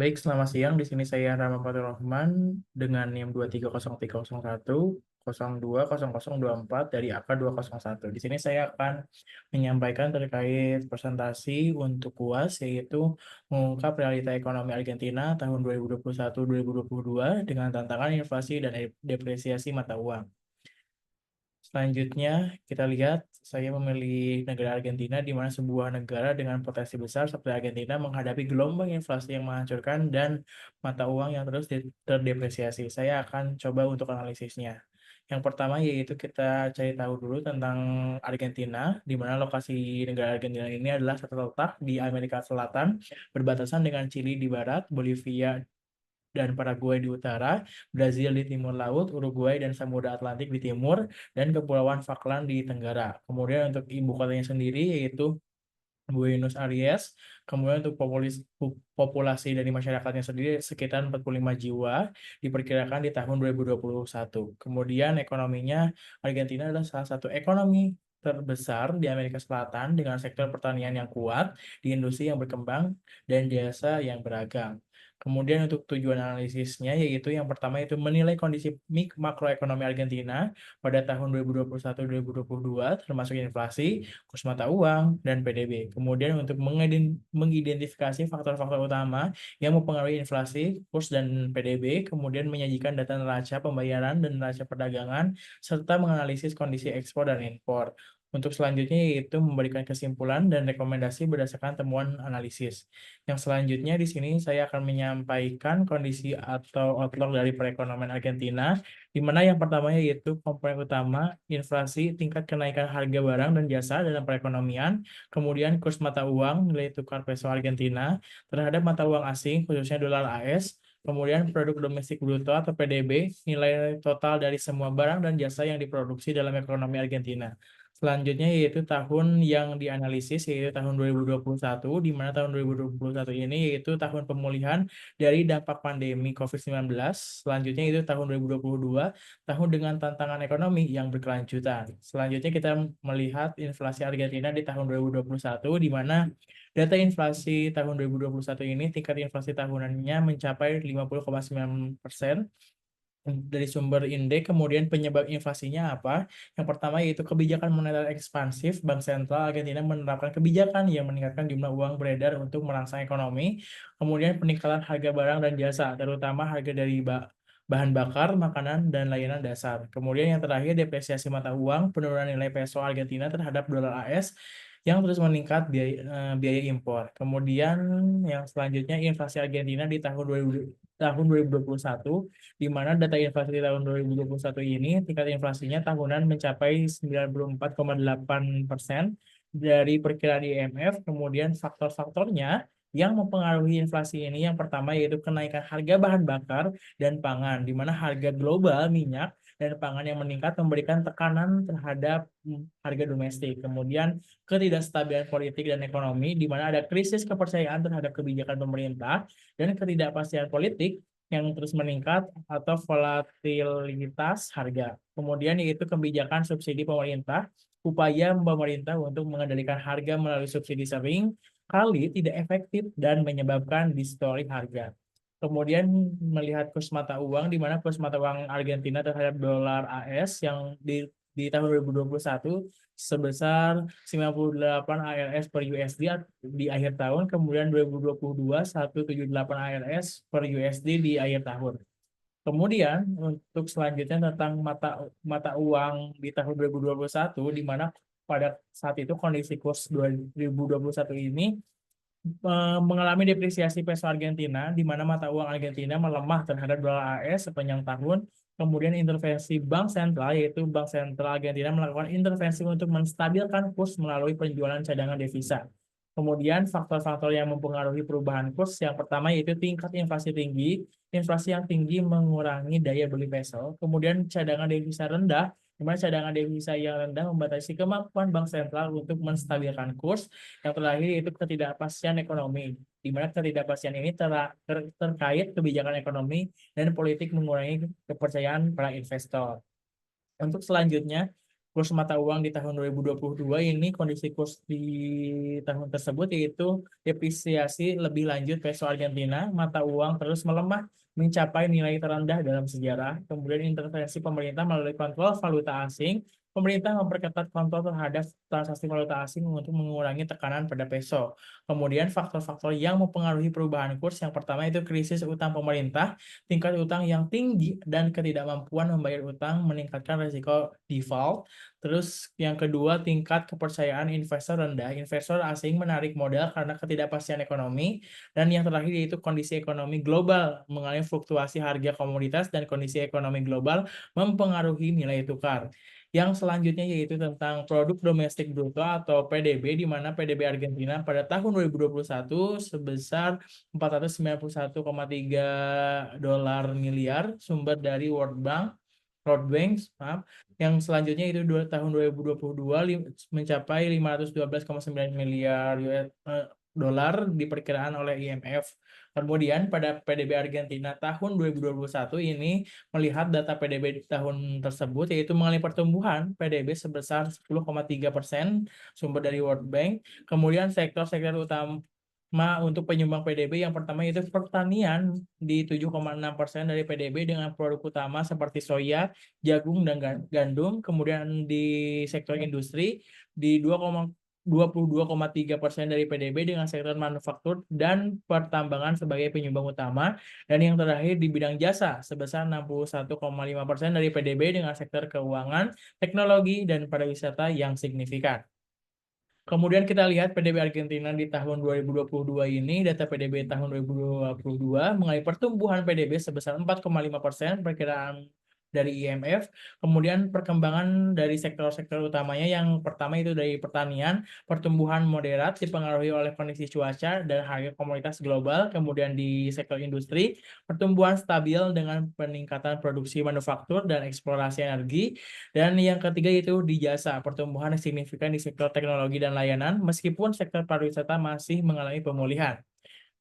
Baik, selamat siang. Di sini saya Rama Fatur Rahman dengan NIM 2303010202024 dari AK 201. Di sini saya akan menyampaikan terkait presentasi untuk UAS, yaitu mengungkap realita ekonomi Argentina tahun 2021-2022 dengan tantangan inflasi dan depresiasi mata uang. Selanjutnya, kita lihat saya memilih negara Argentina, di mana sebuah negara dengan potensi besar seperti Argentina menghadapi gelombang inflasi yang menghancurkan dan mata uang yang terus terdepresiasi. Saya akan coba untuk analisisnya. Yang pertama yaitu kita cari tahu dulu tentang Argentina, di mana lokasi negara Argentina ini adalah terletak di Amerika Selatan, berbatasan dengan Chili di barat, Bolivia dan Paraguay di utara, Brazil di timur laut, Uruguay dan Samudra Atlantik di timur, dan Kepulauan Falkland di tenggara. Kemudian untuk ibu kotanya sendiri yaitu Buenos Aires. Kemudian untuk populasi dari masyarakatnya sendiri sekitar 45 jiwa, diperkirakan di tahun 2021. Kemudian ekonominya, Argentina adalah salah satu ekonomi terbesar di Amerika Selatan dengan sektor pertanian yang kuat, di industri yang berkembang, dan jasa yang beragam. Kemudian untuk tujuan analisisnya yaitu yang pertama itu menilai kondisi makroekonomi Argentina pada tahun 2021-2022 termasuk inflasi, kurs mata uang, dan PDB. Kemudian untuk mengidentifikasi faktor-faktor utama yang mempengaruhi inflasi, kurs, dan PDB, kemudian menyajikan data neraca pembayaran dan neraca perdagangan, serta menganalisis kondisi ekspor dan impor. Untuk selanjutnya yaitu memberikan kesimpulan dan rekomendasi berdasarkan temuan analisis. Yang selanjutnya di sini saya akan menyampaikan kondisi atau outlook dari perekonomian Argentina, di mana yang pertama yaitu komponen utama inflasi, tingkat kenaikan harga barang dan jasa dalam perekonomian, kemudian kurs mata uang, nilai tukar peso Argentina terhadap mata uang asing, khususnya dolar AS, kemudian produk domestik bruto atau PDB, nilai total dari semua barang dan jasa yang diproduksi dalam ekonomi Argentina. Selanjutnya yaitu tahun yang dianalisis yaitu tahun 2021, di mana tahun 2021 ini yaitu tahun pemulihan dari dampak pandemi COVID-19. Selanjutnya itu tahun 2022, tahun dengan tantangan ekonomi yang berkelanjutan. Selanjutnya kita melihat inflasi Argentina di tahun 2021, di mana data inflasi tahun 2021 ini tingkat inflasi tahunannya mencapai 50,9% dari sumber indeks. Kemudian penyebab inflasinya apa? Yang pertama yaitu kebijakan moneter ekspansif. Bank Sentral Argentina menerapkan kebijakan yang meningkatkan jumlah uang beredar untuk merangsang ekonomi. Kemudian peningkatan harga barang dan jasa, terutama harga dari bahan bakar, makanan, dan layanan dasar. Kemudian yang terakhir depresiasi mata uang, penurunan nilai peso Argentina terhadap dolar AS yang terus meningkat biaya impor. Kemudian yang selanjutnya inflasi Argentina di tahun 2021, di mana data inflasi di tahun 2021 ini tingkat inflasinya tahunan mencapai 94,8% dari perkiraan IMF. Kemudian faktor-faktornya yang mempengaruhi inflasi ini yang pertama yaitu kenaikan harga bahan bakar dan pangan, di mana harga global minyak dan pangan yang meningkat memberikan tekanan terhadap harga domestik. Kemudian ketidakstabilan politik dan ekonomi, di mana ada krisis kepercayaan terhadap kebijakan pemerintah dan ketidakpastian politik yang terus meningkat atau volatilitas harga. Kemudian yaitu kebijakan subsidi pemerintah, upaya pemerintah untuk mengendalikan harga melalui subsidi sering kali tidak efektif dan menyebabkan distorsi harga. Kemudian melihat kurs mata uang, di mana kurs mata uang Argentina terhadap dolar AS yang di tahun 2021 sebesar 98 ARS per USD di akhir tahun, kemudian 2022 178 ARS per USD di akhir tahun. Kemudian untuk selanjutnya tentang mata mata uang di tahun 2021, di mana pada saat itu kondisi kurs 2021 ini mengalami depresiasi peso Argentina, di mana mata uang Argentina melemah terhadap dolar AS sepanjang tahun. Kemudian intervensi Bank Sentral, yaitu Bank Sentral Argentina melakukan intervensi untuk menstabilkan kurs melalui penjualan cadangan devisa. Kemudian faktor-faktor yang mempengaruhi perubahan kurs, yang pertama yaitu tingkat inflasi tinggi. Inflasi yang tinggi mengurangi daya beli peso. Kemudian cadangan devisa rendah, di mana cadangan devisa yang rendah membatasi kemampuan bank sentral untuk menstabilkan kurs. Yang terakhir yaitu ketidakpastian ekonomi, di mana ketidakpastian ini terkait kebijakan ekonomi dan politik mengurangi kepercayaan para investor. Untuk selanjutnya, kurs mata uang di tahun 2022 ini kondisi kurs di tahun tersebut yaitu depresiasi lebih lanjut peso Argentina, mata uang terus melemah mencapai nilai terendah dalam sejarah. Kemudian intervensi pemerintah melalui kontrol valuta asing, pemerintah memperketat kontrol terhadap transaksi valuta asing untuk mengurangi tekanan pada peso. Kemudian faktor-faktor yang mempengaruhi perubahan kurs yang pertama itu krisis utang pemerintah, tingkat utang yang tinggi dan ketidakmampuan membayar utang meningkatkan risiko default. Terus yang kedua, tingkat kepercayaan investor rendah. Investor asing menarik modal karena ketidakpastian ekonomi. Dan yang terakhir yaitu kondisi ekonomi global mengalami fluktuasi harga komoditas dan kondisi ekonomi global mempengaruhi nilai tukar. Yang selanjutnya yaitu tentang produk domestik bruto atau PDB, di mana PDB Argentina pada tahun 2021 sebesar 491,3 dolar miliar, sumber dari World Bank, maaf. Yang selanjutnya itu tahun 2022 mencapai 512,9 miliar dolar diperkirakan oleh IMF. Kemudian pada PDB Argentina tahun 2021 ini melihat data PDB di tahun tersebut yaitu mengalami pertumbuhan PDB sebesar 10,3% sumber dari World Bank. Kemudian sektor-sektor utama untuk penyumbang PDB yang pertama yaitu pertanian di 7,6% dari PDB dengan produk utama seperti soya, jagung, dan gandum. Kemudian di sektor industri di 22,3% dari PDB dengan sektor manufaktur dan pertambangan sebagai penyumbang utama. Dan yang terakhir di bidang jasa sebesar 61,5% dari PDB dengan sektor keuangan, teknologi, dan pariwisata yang signifikan. Kemudian kita lihat PDB Argentina di tahun 2022 ini, data PDB tahun 2022 mengalami pertumbuhan PDB sebesar 4,5% perkiraan dari IMF. Kemudian perkembangan dari sektor-sektor utamanya yang pertama itu dari pertanian, pertumbuhan moderat dipengaruhi oleh kondisi cuaca dan harga komoditas global. Kemudian di sektor industri, pertumbuhan stabil dengan peningkatan produksi manufaktur dan eksplorasi energi. Dan yang ketiga itu di jasa, pertumbuhan yang signifikan di sektor teknologi dan layanan, meskipun sektor pariwisata masih mengalami pemulihan.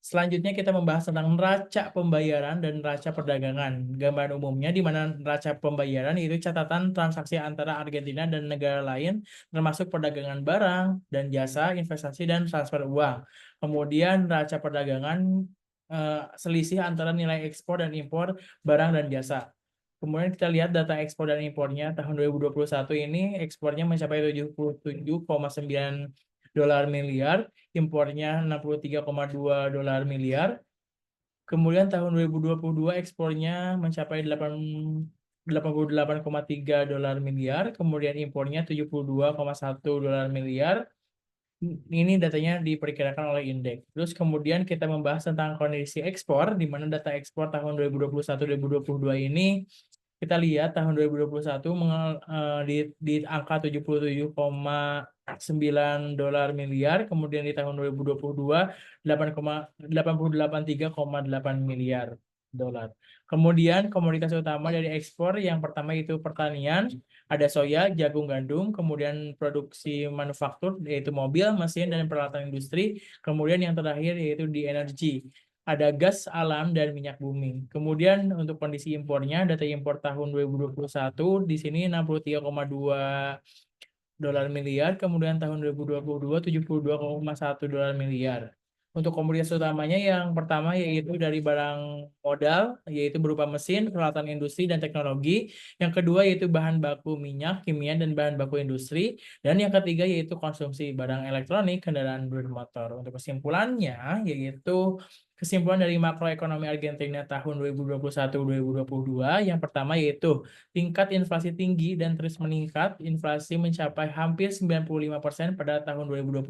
Selanjutnya kita membahas tentang neraca pembayaran dan neraca perdagangan. Gambaran umumnya di mana neraca pembayaran itu catatan transaksi antara Argentina dan negara lain, termasuk perdagangan barang dan jasa, investasi, dan transfer uang. Kemudian neraca perdagangan selisih antara nilai ekspor dan impor barang dan jasa. Kemudian kita lihat data ekspor dan impornya tahun 2021 ini ekspornya mencapai 77,9 dolar miliar, impornya 63,2 dolar miliar. Kemudian tahun 2022 ekspornya mencapai 88,3 dolar miliar, kemudian impornya 72,1 dolar miliar. Ini datanya diperkirakan oleh indeks. Terus kemudian kita membahas tentang kondisi ekspor, di mana data ekspor tahun 2021-2022 ini kita lihat tahun 2021 di angka 77,9 dolar miliar, kemudian di tahun 2022 883,8 miliar dolar. Kemudian komoditas utama dari ekspor yang pertama itu pertanian, ada soya, jagung, gandum, kemudian produksi manufaktur yaitu mobil, mesin, dan peralatan industri, kemudian yang terakhir yaitu di energi, ada gas alam dan minyak bumi. Kemudian untuk kondisi impornya, data impor tahun 2021 di sini 63,2 dolar miliar, kemudian tahun 2022 72,1 dolar miliar. Untuk komoditas utamanya yang pertama yaitu dari barang modal, yaitu berupa mesin, peralatan industri, dan teknologi. Yang kedua yaitu bahan baku minyak, kimia, dan bahan baku industri. Dan yang ketiga yaitu konsumsi barang elektronik, kendaraan bermotor. Untuk kesimpulannya yaitu kesimpulan dari makroekonomi Argentina tahun 2021-2022 yang pertama yaitu tingkat inflasi tinggi dan terus meningkat. Inflasi mencapai hampir 95% pada tahun 2022.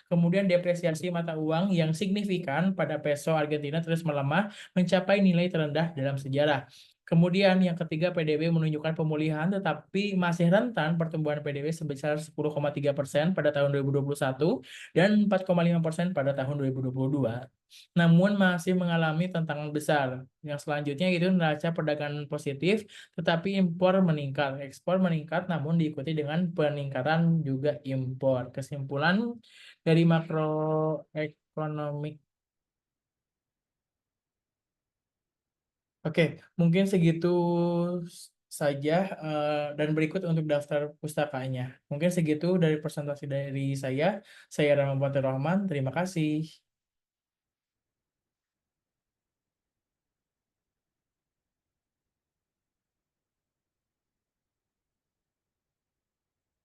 Kemudian depresiasi mata uang yang signifikan pada peso Argentina terus melemah mencapai nilai terendah dalam sejarah. Kemudian yang ketiga PDB menunjukkan pemulihan tetapi masih rentan pertumbuhan PDB sebesar 10,3% pada tahun 2021 dan 4,5% pada tahun 2022. Namun masih mengalami tantangan besar. Yang selanjutnya itu neraca perdagangan positif tetapi impor meningkat, ekspor meningkat namun diikuti dengan peningkatan juga impor. Kesimpulan dari makroekonomi. Oke, mungkin segitu saja, dan berikut untuk daftar pustakanya. Mungkin segitu dari presentasi dari saya. Saya Rahman Rahman, terima kasih.